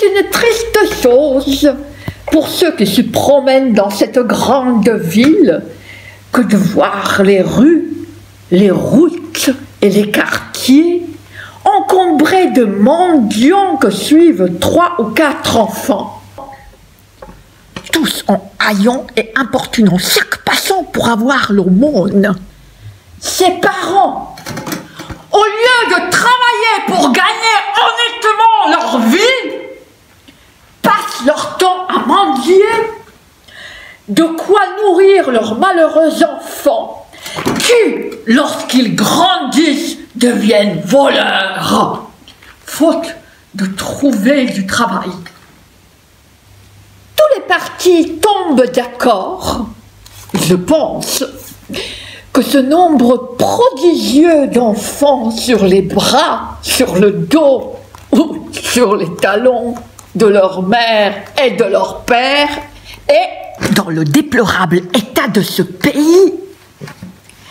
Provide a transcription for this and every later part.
C'est une triste chose pour ceux qui se promènent dans cette grande ville que de voir les rues, les routes et les quartiers encombrés de mendiants que suivent 3 ou 4 enfants, tous en haillant et importunant chaque passant pour avoir l'aumône. Ces parents, au lieu de travailler pour gagner honnêtement leur vie, passent leur temps à mendier, de quoi nourrir leurs malheureux enfants, qui, lorsqu'ils grandissent, deviennent voleurs, faute de trouver du travail. Tous les partis tombent d'accord, je pense, que ce nombre prodigieux d'enfants sur les bras, sur le dos ou sur les talons de leur mère et de leur père est, dans le déplorable état de ce pays,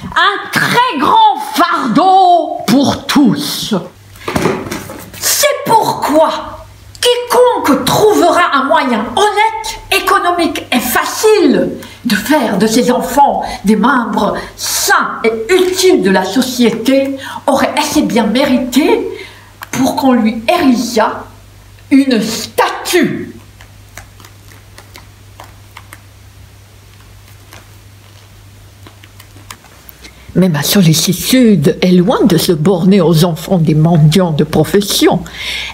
un très grand fardeau pour tous. C'est pourquoi quiconque trouvera un moyen honnête, économique et facile de faire de ses enfants des membres sains et utiles de la société aurait assez bien mérité pour qu'on lui érigeât une statue. Mais ma sollicitude est loin de se borner aux enfants des mendiants de profession.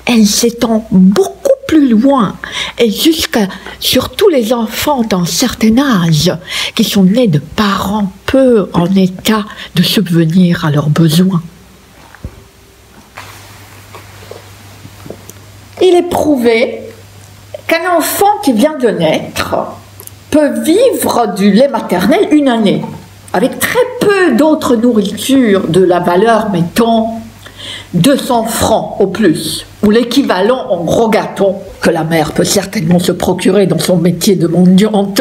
Elle s'étend beaucoup plus loin et sur tous les enfants d'un certain âge qui sont nés de parents peu en état de subvenir à leurs besoins. Il est prouvé qu'un enfant qui vient de naître peut vivre du lait maternel 1 année, avec très peu d'autres nourritures de la valeur, mettons, 200 francs au plus, ou l'équivalent en gros gâteaux que la mère peut certainement se procurer dans son métier de mendiante.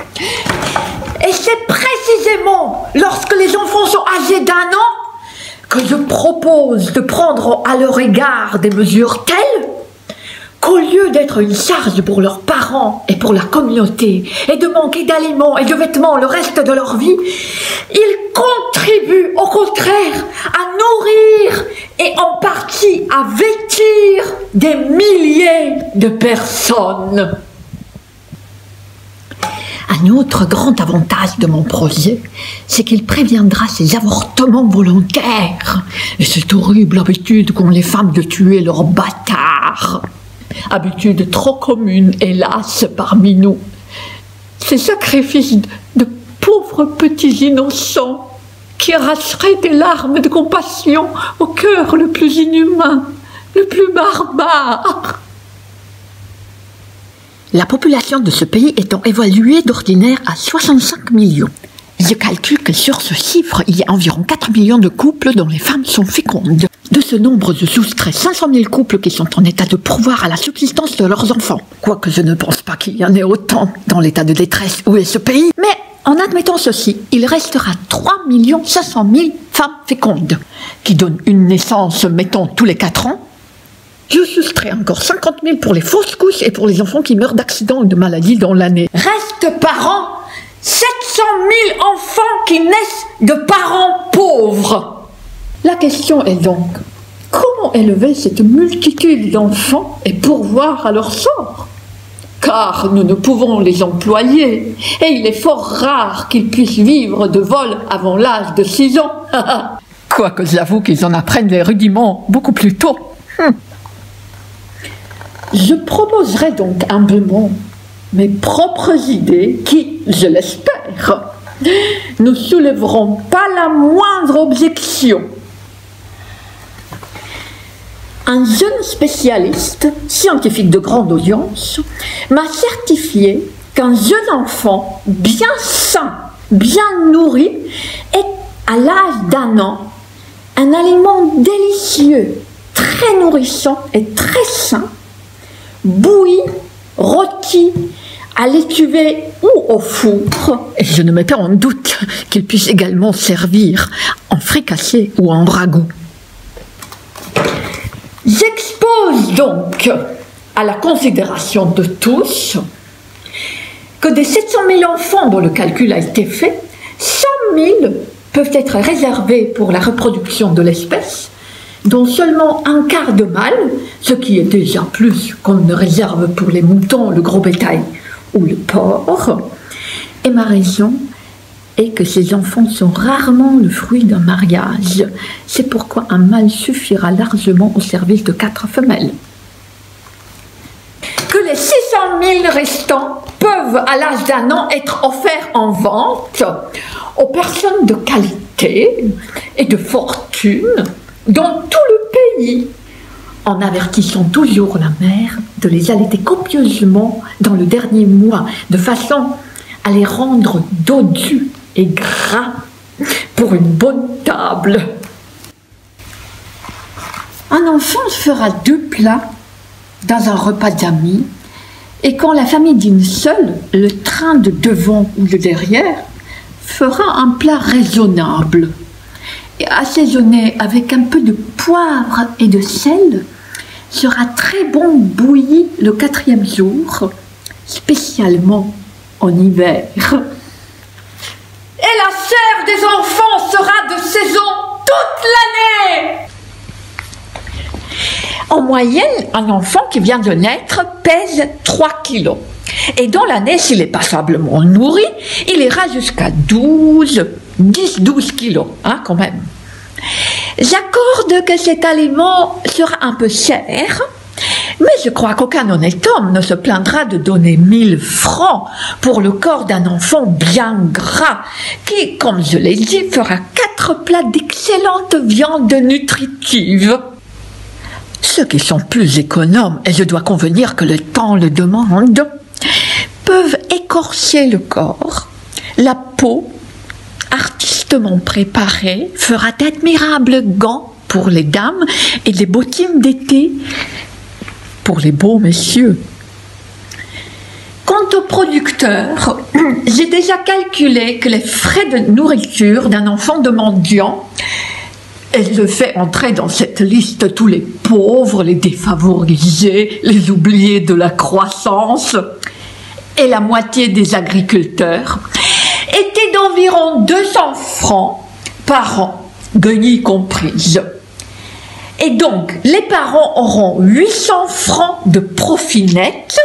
Et c'est précisément lorsque les enfants sont âgés d'1 an que je propose de prendre à leur égard des mesures telles qu'au lieu d'être une charge pour leurs parents et pour la communauté, et de manquer d'aliments et de vêtements le reste de leur vie, ils contribuent au contraire à nourrir et en partie à vêtir des milliers de personnes. Un autre grand avantage de mon projet, c'est qu'il préviendra ces avortements volontaires et cette horrible habitude qu'ont les femmes de tuer leurs bâtards. Habitude trop commune, hélas, parmi nous. Ces sacrifices de pauvres petits innocents qui arracheraient des larmes de compassion au cœur le plus inhumain, le plus barbare. La population de ce pays étant évaluée d'ordinaire à 65 millions. Je calcule que sur ce chiffre, il y a environ 4 millions de couples dont les femmes sont fécondes. De ce nombre, je soustrais 500 000 couples qui sont en état de pourvoir à la subsistance de leurs enfants. Quoique je ne pense pas qu'il y en ait autant dans l'état de détresse où est ce pays. Mais en admettant ceci, il restera 3 500 000 femmes fécondes, qui donnent une naissance, mettons, tous les 4 ans. Je soustrais encore 50 000 pour les fausses couches et pour les enfants qui meurent d'accidents ou de maladies dans l'année. Reste par an 700 000 enfants qui naissent de parents pauvres. La question est donc, comment élever cette multitude d'enfants et pourvoir à leur sort? Car nous ne pouvons les employer, et il est fort rare qu'ils puissent vivre de vol avant l'âge de 6 ans. Quoique j'avoue qu'ils en apprennent les rudiments beaucoup plus tôt. Je proposerai donc humblement mes propres idées qui, je l'espère, ne soulèveront pas la moindre objection. Un jeune spécialiste, scientifique de grande audience, m'a certifié qu'un jeune enfant bien sain, bien nourri, est à l'âge d'1 an un aliment délicieux, très nourrissant et très sain, bouilli, rôti, à l'étuvée ou au four. Et je ne mets pas en doute qu'il puisse également servir en fricassé ou en ragoût. J'expose donc à la considération de tous que des 700 000 enfants dont le calcul a été fait, 100 000 peuvent être réservés pour la reproduction de l'espèce, dont seulement un quart de mâles, ce qui est déjà plus qu'on ne réserve pour les moutons, le gros bétail ou le porc. Et ma raison est que ces enfants sont rarement le fruit d'un mariage. C'est pourquoi un mâle suffira largement au service de 4 femelles. Que les 600 000 restants peuvent, à l'âge d'1 an, être offerts en vente aux personnes de qualité et de fortune dans tout le pays, en avertissant toujours la mère de les allaiter copieusement dans le dernier mois, de façon à les rendre dodus et gras pour une bonne table. Un enfant fera 2 plats dans un repas d'amis, et quand la famille dîne seule, le train de devant ou de derrière fera un plat raisonnable et assaisonné avec un peu de poivre et de sel, sera très bon bouilli le 4e jour, spécialement en hiver. Et la chair des enfants sera de saison toute l'année. En moyenne, un enfant qui vient de naître pèse 3 kilos. Et dans l'année, s'il est passablement nourri, il ira jusqu'à 10-12 kilos, quand même. J'accorde que cet aliment sera un peu cher, mais je crois qu'aucun honnête homme ne se plaindra de donner 1000 francs pour le corps d'un enfant bien gras, qui, comme je l'ai dit, fera 4 plats d'excellente viande nutritive. Ceux qui sont plus économes, et je dois convenir que le temps le demande, peuvent écorcher le corps. La peau, artistement préparée, fera d'admirables gants pour les dames et des bottines d'été pour les beaux messieurs. Quant aux producteurs, j'ai déjà calculé que les frais de nourriture d'un enfant de mendiant, et je fais entrer dans cette liste tous les pauvres, les défavorisés, les oubliés de la croissance, et la moitié des agriculteurs, était d'environ 200 francs par an, guenilles comprises. Et donc, les parents auront 800 francs de profit net,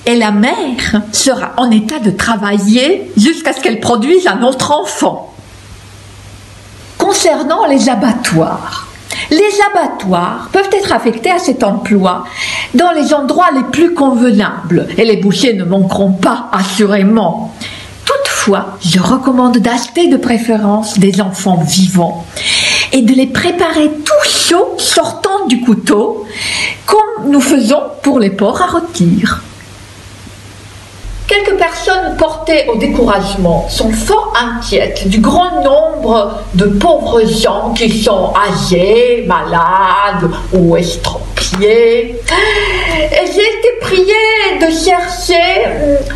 et la mère sera en état de travailler jusqu'à ce qu'elle produise un autre enfant. Concernant les abattoirs peuvent être affectés à cet emploi dans les endroits les plus convenables, et les bouchers ne manqueront pas, assurément. Toutefois, je recommande d'acheter de préférence des enfants vivants et de les préparer tout chauds sortant du couteau, comme nous faisons pour les porcs à rôtir. Quelques personnes portées au découragement sont fort inquiètes du grand nombre de pauvres gens qui sont âgés, malades ou estropiés. Et j'ai été priée de chercher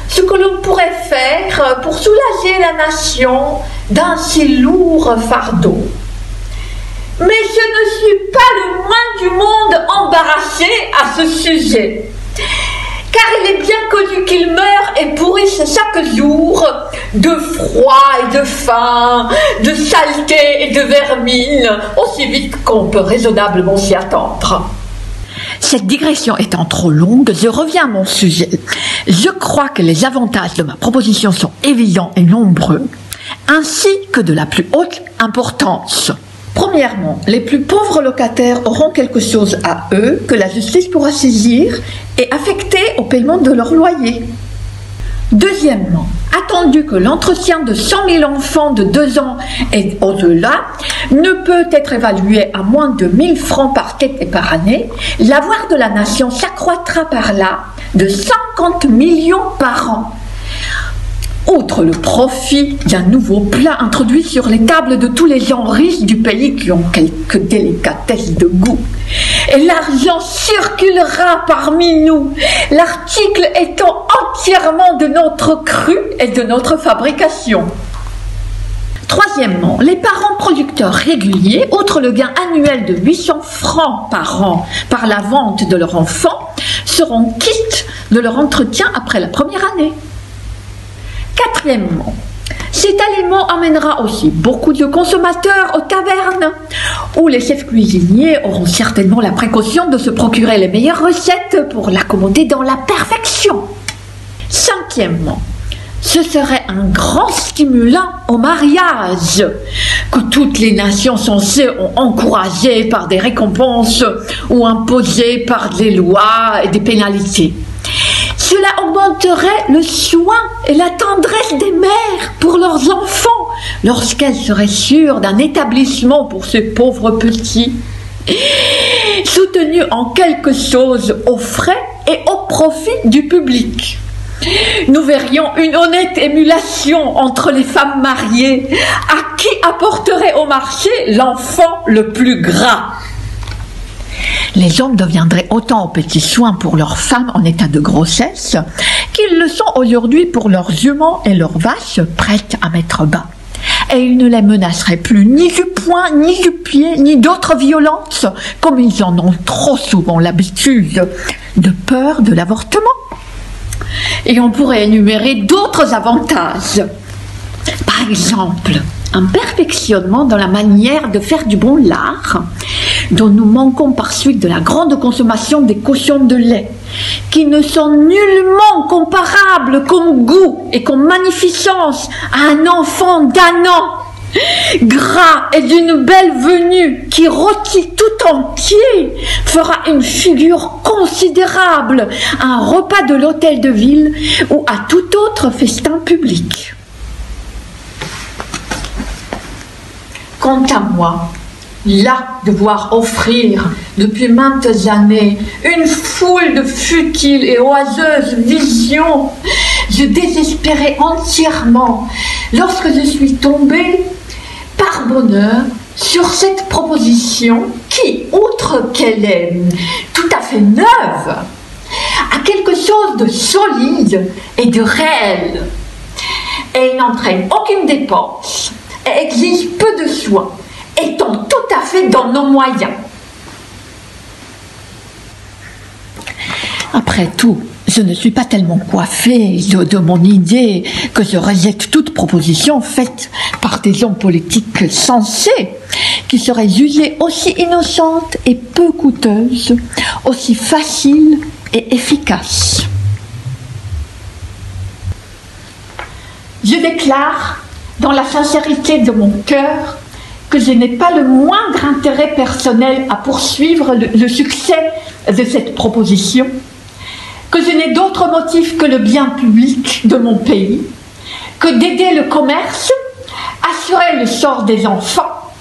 ce que l'on pourrait faire pour soulager la nation d'un si lourd fardeau. Mais je ne suis pas le moins du monde embarrassée à ce sujet. Car il est bien connu qu'ils meurent et pourrissent chaque jour de froid et de faim, de saleté et de vermine, aussi vite qu'on peut raisonnablement s'y attendre. Cette digression étant trop longue, je reviens à mon sujet. Je crois que les avantages de ma proposition sont évidents et nombreux, ainsi que de la plus haute importance. Premièrement, les plus pauvres locataires auront quelque chose à eux que la justice pourra saisir et affecter au paiement de leur loyer. Deuxièmement, attendu que l'entretien de 100 000 enfants de 2 ans et au-delà ne peut être évalué à moins de 1000 francs par tête et par année, l'avoir de la nation s'accroîtra par là de 50 millions par an. Outre le profit d'un nouveau plat introduit sur les tables de tous les gens riches du pays qui ont quelques délicatesses de goût. Et l'argent circulera parmi nous, l'article étant entièrement de notre cru et de notre fabrication. Troisièmement, les parents producteurs réguliers, outre le gain annuel de 800 francs par an par la vente de leur enfant, seront quittes de leur entretien après la première année. Quatrièmement, cet aliment amènera aussi beaucoup de consommateurs aux tavernes, où les chefs cuisiniers auront certainement la précaution de se procurer les meilleures recettes pour l'accommoder dans la perfection. Cinquièmement, ce serait un grand stimulant au mariage que toutes les nations censées ont encouragé par des récompenses ou imposé par des lois et des pénalités. Cela augmenterait le soin et la tendresse des mères pour leurs enfants lorsqu'elles seraient sûres d'un établissement pour ces pauvres petits, soutenu en quelque chose aux frais et au profit du public. Nous verrions une honnête émulation entre les femmes mariées à qui apporterait au marché l'enfant le plus gras. Les hommes deviendraient autant aux petits soins pour leurs femmes en état de grossesse qu'ils le sont aujourd'hui pour leurs juments et leurs vaches prêtes à mettre bas. Et ils ne les menaceraient plus ni du poing, ni du pied, ni d'autres violences, comme ils en ont trop souvent l'habitude, de peur de l'avortement. Et on pourrait énumérer d'autres avantages. Par exemple, un perfectionnement dans la manière de faire du bon lard, dont nous manquons par suite de la grande consommation des cochons de lait, qui ne sont nullement comparables comme goût et comme magnificence à un enfant d'1 an, gras et d'une belle venue, qui rôti tout entier fera une figure considérable à un repas de l'hôtel de ville ou à tout autre festin public. Quant à moi, là de voir offrir depuis maintes années une foule de futiles et oiseuses visions, je désespérais entièrement lorsque je suis tombée par bonheur sur cette proposition qui, outre qu'elle est tout à fait neuve, a quelque chose de solide et de réel. Elle n'entraîne aucune dépense et exige peu de soins, étant tout à fait dans nos moyens. Après tout, je ne suis pas tellement coiffée de mon idée que je rejette toute proposition faite par des hommes politiques sensés, qui seraient jugées aussi innocentes et peu coûteuses, aussi faciles et efficaces. Je déclare, dans la sincérité de mon cœur, que je n'ai pas le moindre intérêt personnel à poursuivre le succès de cette proposition, que je n'ai d'autre motif que le bien public de mon pays, que d'aider le commerce, assurer le sort des enfants,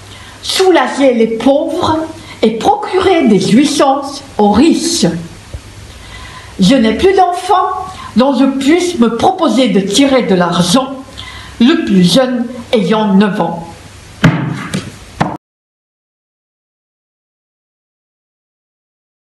soulager les pauvres et procurer des jouissances aux riches. Je n'ai plus d'enfants dont je puisse me proposer de tirer de l'argent, le plus jeune ayant 9 ans.